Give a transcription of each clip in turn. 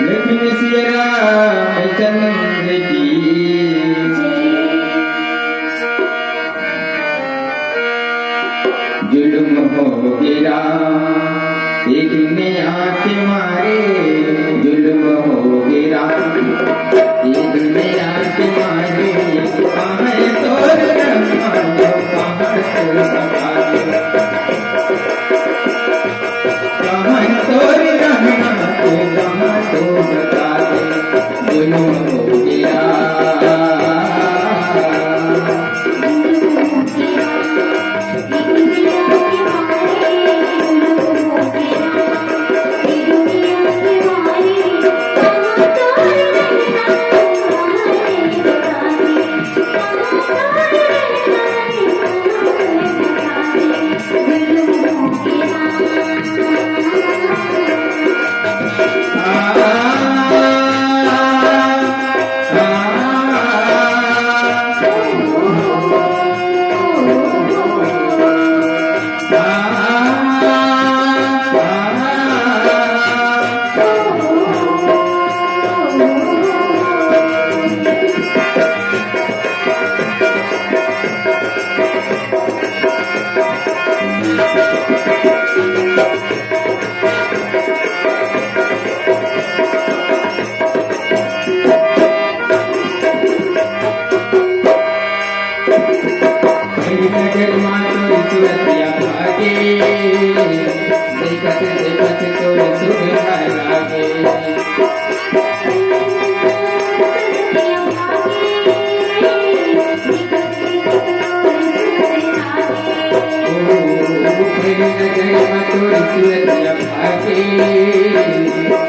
लक्ष्मी श्री रामचंद्र की जुल्म हो गिरा एक ने आंख मारे, जुल्म हो गिरा एक ने आंख मारे, कहाँ तोर रहमान कहाँ तोर सफारे, कहाँ तोर रहमान कहाँ तोर सफारे, जुल्म हो गिरा देखत देखत तो सुविधा लागे,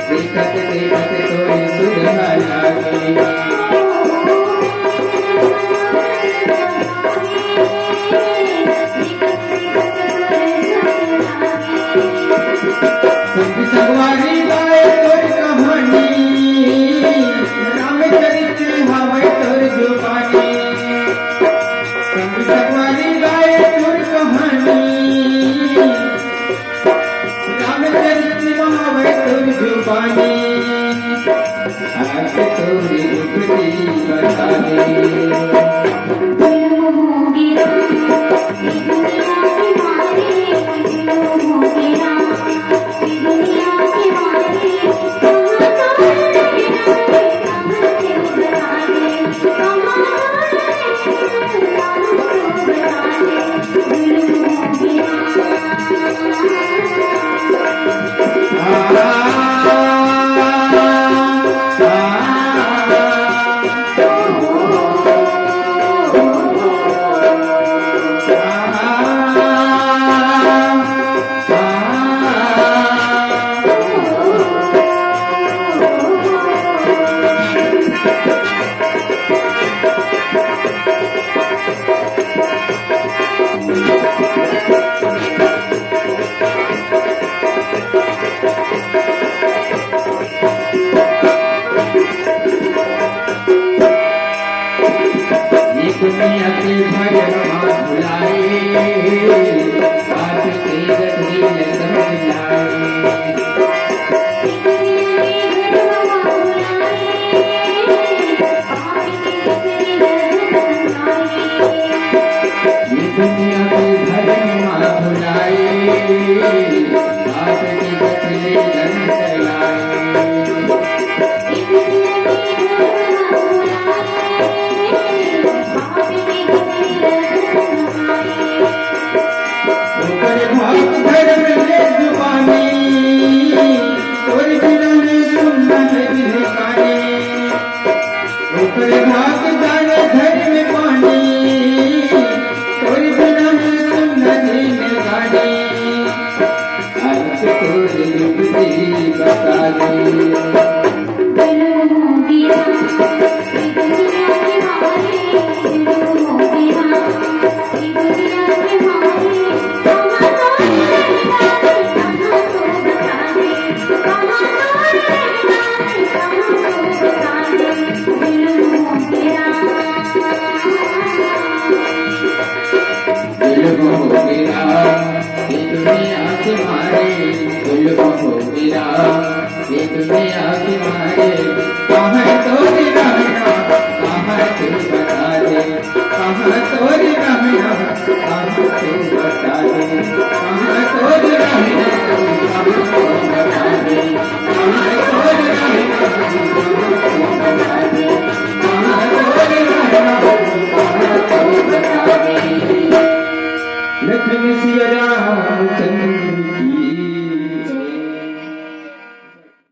देखत देखत तो सुविधा लागे। सगवारी गाए तोर कहानी, रामचरित हवे तोर जुबानी, सगवारी गाए तोर कहानी, रामचरित हवे तोर जुबानी, आके तोरी जुगती बता दे। दुनिया के भगवान बुलाए, बात के गति न समझाए, दुनिया के भगवान बुलाए, बात के गति न चलाए। Happy लागी मारे कहाँ तोरी रहना कहाँ तू बता दे कहाँ तोरी रहना कहाँ तू बता दे कहाँ तोरी रहना कहाँ